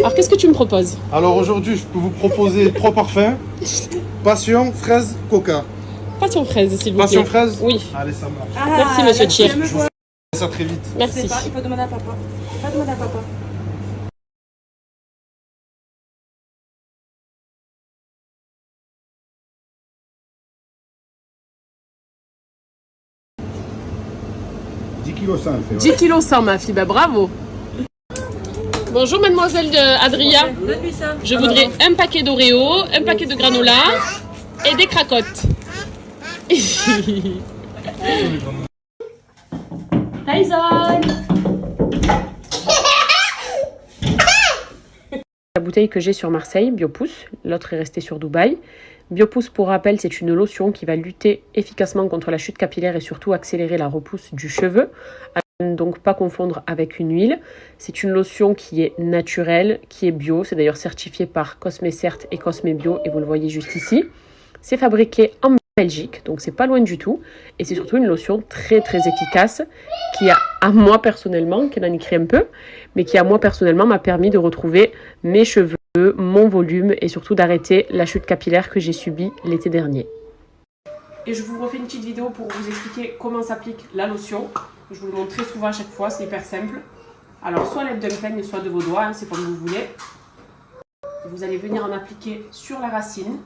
Alors, qu'est-ce que tu me proposes? Alors aujourd'hui, je peux vous proposer 3 parfums. Passion, fraise, coca. Passion fraise, s'il vous plaît. Passion fraise? Oui. Allez, ça marche. Merci, monsieur Tchir. Je vous fais ça très vite. Merci. Il faut demander à papa. Il faut demander à papa. Kg 100 fait. 10 kg 100, ma fille. Bah, bravo. Bonjour, mademoiselle Adria. Donne-lui ça. Je voudrais un paquet d'Oreo, un paquet de granola et des cracottes. Tyson. La bouteille que j'ai sur Marseille, Biopousse, l'autre est restée sur Dubaï. Biopousse, pour rappel, c'est une lotion qui va lutter efficacement contre la chute capillaire et surtout accélérer la repousse du cheveu. Donc pas confondre avec une huile. C'est une lotion qui est naturelle, qui est bio. C'est d'ailleurs certifié par Cosmecert et Cosmebio et vous le voyez juste ici. C'est fabriqué en Belgique, donc c'est pas loin du tout. Et c'est surtout une lotion très très efficace qui à moi personnellement, qui en a écrit un peu, mais qui à moi personnellement m'a permis de retrouver mes cheveux, mon volume et surtout d'arrêter la chute capillaire que j'ai subie l'été dernier. Et je vous refais une petite vidéo pour vous expliquer comment s'applique la lotion. Je vous le montre très souvent à chaque fois, c'est hyper simple. Alors soit l'aide d'un peigne, soit de vos doigts, hein, c'est comme vous voulez. Vous allez venir en appliquer sur la racine.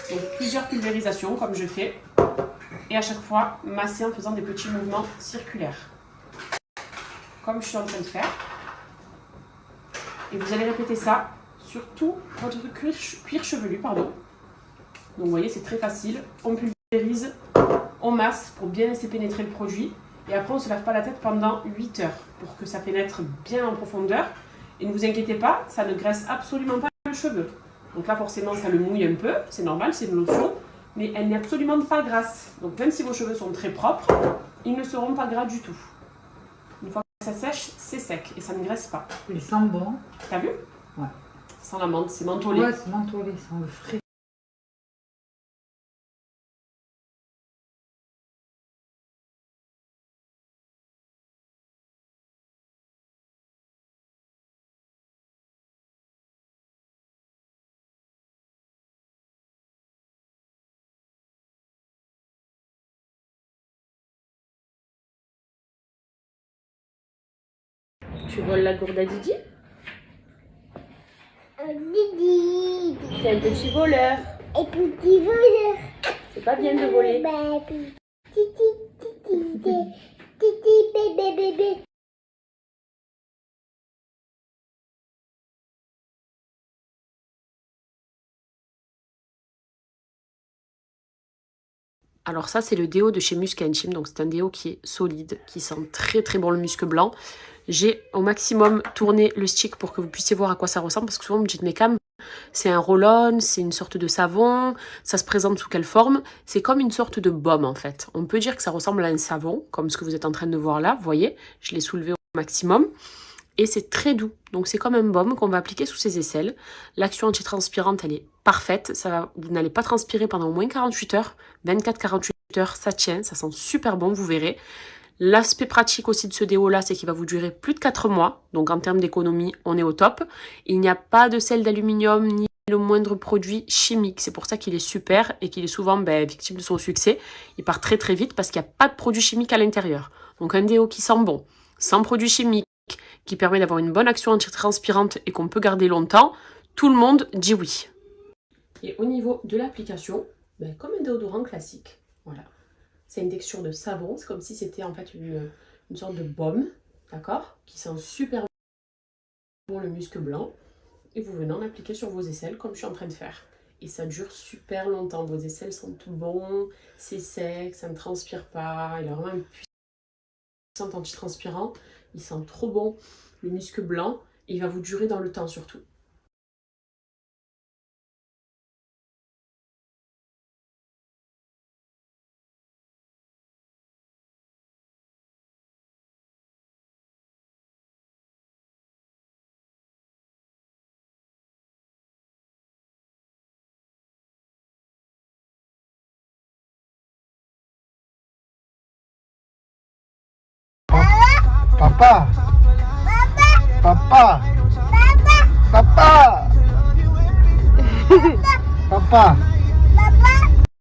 Donc plusieurs pulvérisations comme je fais. Et à chaque fois, masser en faisant des petits mouvements circulaires. Comme je suis en train de faire. Et vous allez répéter ça sur tout votre cuir chevelu, pardon. Donc vous voyez, c'est très facile. On pulvérise, on masse pour bien laisser pénétrer le produit. Et après, on ne se lave pas la tête pendant 8 heures pour que ça pénètre bien en profondeur. Et ne vous inquiétez pas, ça ne graisse absolument pas le cheveu. Donc là, forcément, ça le mouille un peu. C'est normal, c'est une lotion. Mais elle n'est absolument pas grasse. Donc même si vos cheveux sont très propres, ils ne seront pas gras du tout. Une fois que ça sèche, c'est sec et ça ne graisse pas. Il sent bon. T'as vu? Ouais. Ça sent la menthe, c'est mentholé. Ouais, c'est mentholé, ça sent le frais. Tu voles la gourde à Didi? Didi. T'es un petit voleur. Et petit voleur. C'est pas bien de voler. Baby. Titi, titi, titi, bébé, bébé. Alors ça, c'est le déo de chez Musc Intime. Donc c'est un déo qui est solide, qui sent très très bon le musc blanc. J'ai au maximum tourné le stick pour que vous puissiez voir à quoi ça ressemble. Parce que souvent vous me dites, mais Cam, c'est un roll-on, c'est une sorte de savon. Ça se présente sous quelle forme? C'est comme une sorte de baume en fait. On peut dire que ça ressemble à un savon, comme ce que vous êtes en train de voir là. Vous voyez, je l'ai soulevé au maximum. Et c'est très doux. Donc c'est comme un baume qu'on va appliquer sous ses aisselles. L'action antitranspirante, elle est parfaite. Vous n'allez pas transpirer pendant au moins 48 heures. 24-48 heures, ça tient. Ça sent super bon, vous verrez. L'aspect pratique aussi de ce déo-là, c'est qu'il va vous durer plus de 4 mois. Donc en termes d'économie, on est au top. Il n'y a pas de sel d'aluminium ni le moindre produit chimique. C'est pour ça qu'il est super et qu'il est souvent victime de son succès. Il part très très vite parce qu'il n'y a pas de produit chimique à l'intérieur. Donc un déo qui sent bon, sans produit chimique, qui permet d'avoir une bonne action antitranspirante et qu'on peut garder longtemps, tout le monde dit oui. Et au niveau de l'application, comme un déodorant classique, voilà. C'est une texture de savon, c'est comme si c'était en fait une sorte de baume, d'accord, qui sent super bon le musc blanc. Et vous venez en appliquer sur vos aisselles comme je suis en train de faire. Et ça dure super longtemps, vos aisselles sont tout bon, c'est sec, ça ne transpire pas, il a vraiment une puissance antitranspirant. Il sent trop bon le musc blanc et il va vous durer dans le temps surtout. Papa. Papa. Papa. Papa.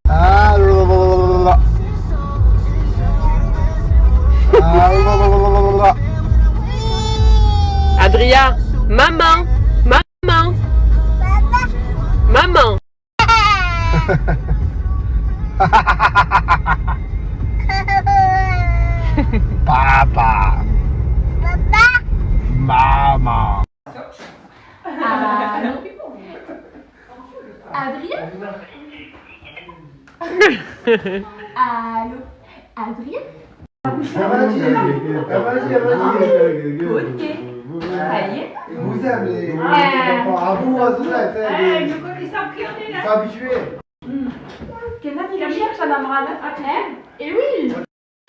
Ah, blablabla. Ah, blablabla. Adria, maman, maman, maman. Papa. Maman. Allô Adrien Allô Adrien Ok. Ça y est Vous aimez à vous, à tout ça. Pas habitué. Et oui.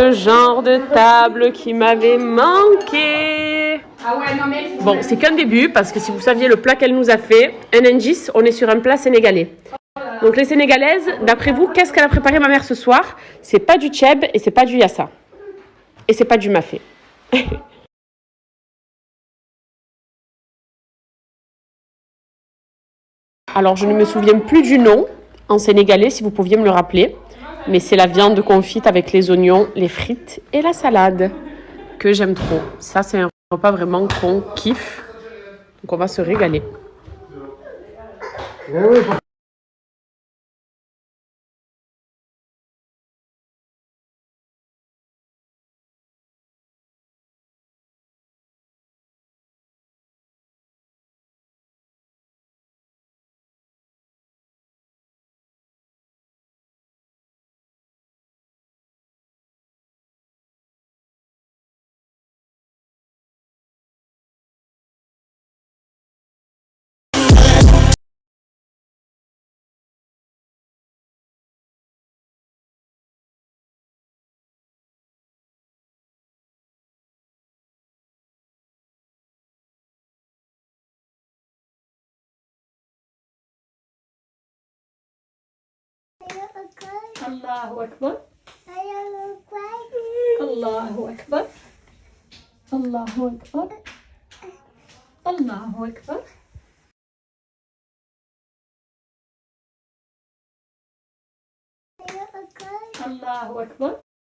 Le genre de table qui m'avait manqué. Ah ouais, non mais... Bon, c'est qu'un début, parce que si vous saviez le plat qu'elle nous a fait, un indice, on est sur un plat sénégalais. Donc les Sénégalaises, d'après vous, qu'est-ce qu'elle a préparé ma mère ce soir? C'est pas du tchèb et c'est pas du yassa. Et c'est pas du mafé. Alors je ne me souviens plus du nom en sénégalais, si vous pouviez me le rappeler. Mais c'est la viande confite avec les oignons, les frites et la salade que j'aime trop. Ça, c'est un repas vraiment qu'on kiffe. Donc on va se régaler. Allahu Akbar. Allahu Akbar. Allahu Akbar. Allahu Akbar. Allahu Akbar.